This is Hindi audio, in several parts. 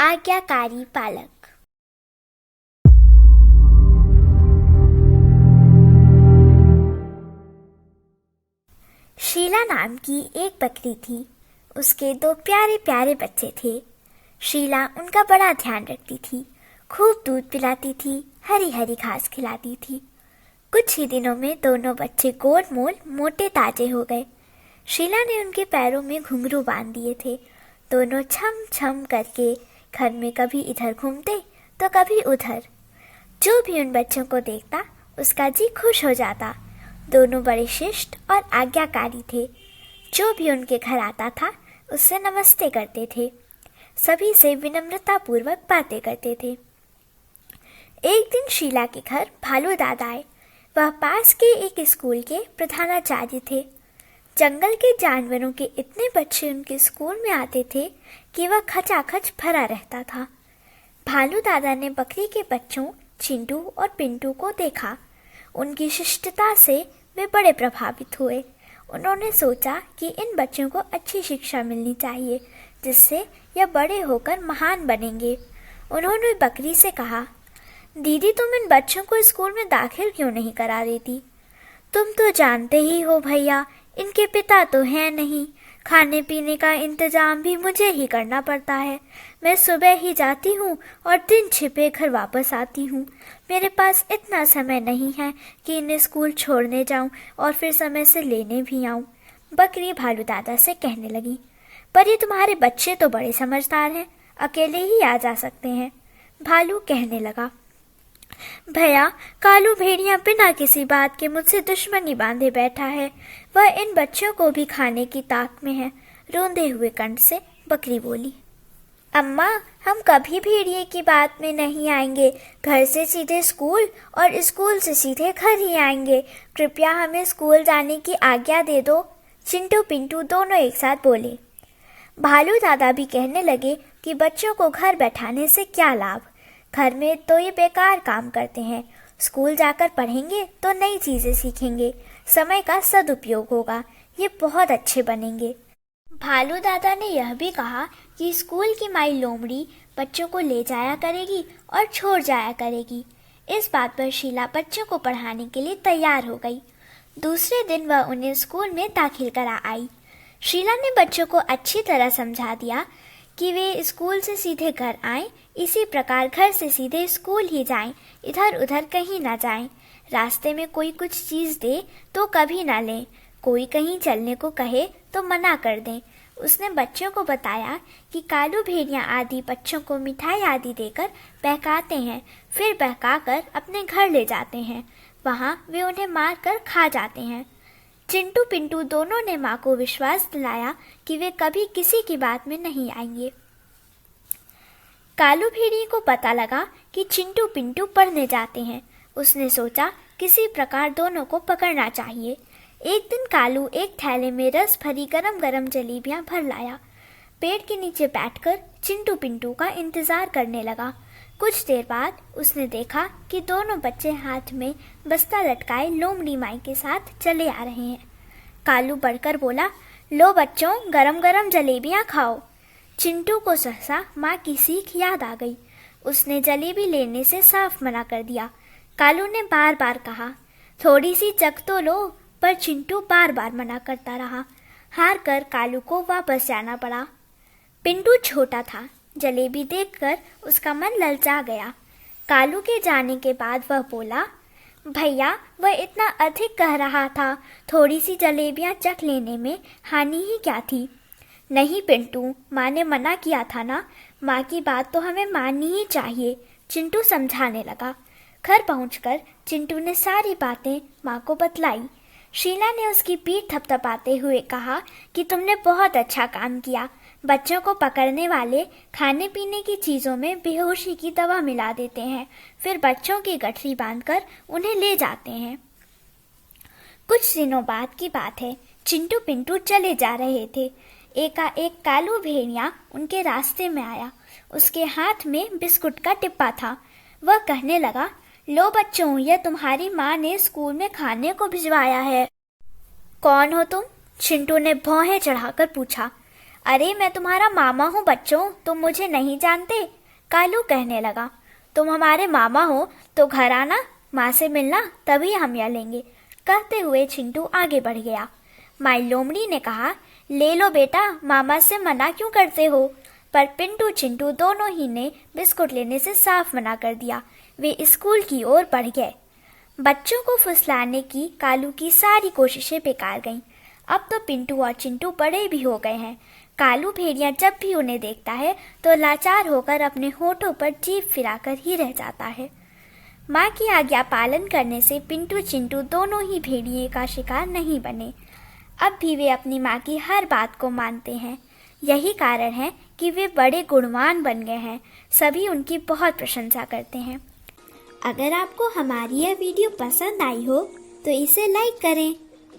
आज्ञाकारी पालक। शीला नाम की एक बकरी थी। उसके 2 प्यारे प्यारे बच्चे थे। शीला उनका बड़ा ध्यान रखती थी, खूब दूध पिलाती थी, हरी हरी घास खिलाती थी। कुछ ही दिनों में दोनों बच्चे गोल मोल मोटे ताजे हो गए। शीला ने उनके पैरों में घुंघरू बांध दिए थे। दोनों छम छम करके घर में कभी इधर घूमते तो कभी उधर। जो भी उन बच्चों को देखता उसका जी खुश हो जाता। दोनों बड़े शिष्ट और आज्ञाकारी थे। जो भी उनके घर आता था उससे नमस्ते करते थे, सभी से विनम्रता पूर्वक बातें करते थे। एक दिन शीला के घर भालू दादा आए। वह पास के एक स्कूल के प्रधानाचार्य थे। जंगल के जानवरों के इतने बच्चे उनके स्कूल में आते थे कि वह खचाखच भरा रहता था। भालू दादा ने बकरी के बच्चों चिंटू और पिंटू को देखा। उनकी शिष्टता से वे बड़े प्रभावित हुए। उन्होंने सोचा कि इन बच्चों को अच्छी शिक्षा मिलनी चाहिए, जिससे यह बड़े होकर महान बनेंगे। उन्होंने बकरी से कहा, दीदी तुम इन बच्चों को स्कूल में दाखिल क्यों नहीं करा देती? तुम तो जानते ही हो भैया, इनके पिता तो हैं नहीं। खाने पीने का इंतजाम भी मुझे ही करना पड़ता है। मैं सुबह ही जाती हूँ और दिन छिपे घर वापस आती हूँ। मेरे पास इतना समय नहीं है कि इन्हें स्कूल छोड़ने जाऊँ और फिर समय से लेने भी आऊँ। बकरी भालू दादा से कहने लगी, पर ये तुम्हारे बच्चे तो बड़े समझदार हैं, अकेले ही आ जा सकते हैं। भालू कहने लगा, भैया कालू भेड़िया बिना किसी बात के मुझसे दुश्मनी बांधे बैठा है। वह इन बच्चों को भी खाने की ताक में है। रोंदे हुए कंठ से बकरी बोली, अम्मा हम कभी भेड़िए की बात में नहीं आएंगे। घर से सीधे स्कूल और स्कूल से सीधे घर ही आएंगे। कृपया हमें स्कूल जाने की आज्ञा दे दो। चिंटू पिंटू दोनों एक साथ बोले। भालू दादा भी कहने लगे कि बच्चों को घर बैठाने से क्या लाभ, घर में तो ये बेकार काम करते हैं। स्कूल जाकर पढ़ेंगे तो नई चीजें सीखेंगे, समय का सदुपयोग होगा, ये बहुत अच्छे बनेंगे। भालू दादा ने यह भी कहा कि स्कूल की माई लोमड़ी बच्चों को ले जाया करेगी और छोड़ जाया करेगी। इस बात पर शीला बच्चों को पढ़ाने के लिए तैयार हो गई। दूसरे दिन वह उन्हें स्कूल में दाखिल करा आई। शीला ने बच्चों को अच्छी तरह समझा दिया कि वे स्कूल से सीधे घर आएं, इसी प्रकार घर से सीधे स्कूल ही जाएं, इधर उधर कहीं ना जाएं। रास्ते में कोई कुछ चीज दे तो कभी ना लें, कोई कहीं चलने को कहे तो मना कर दें। उसने बच्चों को बताया कि कालू भेड़िया आदि बच्चों को मिठाई आदि देकर बहकाते हैं, फिर बहकाकर अपने घर ले जाते हैं। वहाँ वे उन्हें मार कर खा जाते हैं। चिंटू पिंटू दोनों ने माँ को विश्वास दिलाया कि वे कभी किसी की बात में नहीं आएंगे। कालू भेड़िए को पता लगा कि चिंटू पिंटू पढ़ने जाते हैं। उसने सोचा किसी प्रकार दोनों को पकड़ना चाहिए। एक दिन कालू एक थैले में रस भरी गरम गरम जलेबियां भर लाया। पेड़ के नीचे बैठकर चिंटू पिंटू का इंतजार करने लगा। कुछ देर बाद उसने देखा कि दोनों बच्चे हाथ में बस्ता लटकाए लोमड़ी माई के साथ चले आ रहे हैं। कालू बढ़कर बोला, लो बच्चों गरम गरम जलेबियां खाओ। चिंटू को सहसा माँ की सीख याद आ गई। उसने जलेबी लेने से साफ मना कर दिया। कालू ने बार बार कहा, थोड़ी सी चख तो लो, पर चिंटू बार बार मना करता रहा। हार कर कालू को वापस जाना पड़ा। पिंटू छोटा था, जलेबी देखकर उसका मन ललचा गया। कालू के जाने के बाद वह बोला, भैया वह इतना अधिक कह रहा था, थोड़ी सी जलेबियां चख लेने में हानि ही क्या थी। नहीं पिंटू, माँ ने मना किया था ना, माँ की बात तो हमें माननी ही चाहिए। चिंटू समझाने लगा। घर पहुंचकर चिंटू ने सारी बातें माँ को बतलाई। शीला ने उसकी पीठ थपथपाते हुए कहा कि तुमने बहुत अच्छा काम किया। बच्चों को पकड़ने वाले खाने पीने की चीजों में बेहोशी की दवा मिला देते हैं, फिर बच्चों की गठरी बांधकर उन्हें ले जाते हैं। कुछ दिनों बाद की बात है। चिंटू पिंटू चले जा रहे थे। एकाएक कालू भेड़िया उनके रास्ते में आया। उसके हाथ में बिस्कुट का डिब्बा था। वह कहने लगा, लो बच्चों, यह तुम्हारी माँ ने स्कूल में खाने को भिजवाया है। कौन हो तुम? चिंटू ने भौहें चढ़ाकर पूछा। अरे मैं तुम्हारा मामा हूँ बच्चों, तुम मुझे नहीं जानते, कालू कहने लगा। तुम हमारे मामा हो तो घर आना, माँ से मिलना, तभी हम यह लेंगे। कहते हुए चिंटू आगे बढ़ गया। माई लोमड़ी ने कहा, ले लो बेटा, मामा से मना क्यों करते हो? पर पिंटू चिंटू दोनों ही ने बिस्कुट लेने से साफ मना कर दिया। वे स्कूल की ओर बढ़ गए। बच्चों को फुसलाने की कालू की सारी कोशिशें बेकार गईं। अब तो पिंटू और चिंटू बड़े भी हो गए हैं। कालू भेड़िया जब भी उन्हें देखता है तो लाचार होकर अपने होठों पर जीभ फिराकर ही रह जाता है। माँ की आज्ञा पालन करने से पिंटू चिंटू दोनों ही भेड़िए का शिकार नहीं बने। अब भी वे अपनी माँ की हर बात को मानते हैं। यही कारण है कि वे बड़े गुणवान बन गए हैं। सभी उनकी बहुत प्रशंसा करते हैं। अगर आपको हमारी यह वीडियो पसंद आई हो तो इसे लाइक करें,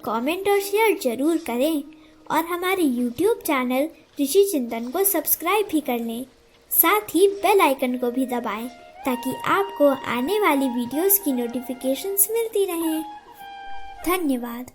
कमेंट और शेयर जरूर करें और हमारे YouTube चैनल ऋषि चिंतन को सब्सक्राइब भी कर लें। साथ ही बेल आइकन को भी दबाएं ताकि आपको आने वाली वीडियोस की नोटिफिकेशंस मिलती रहें। धन्यवाद।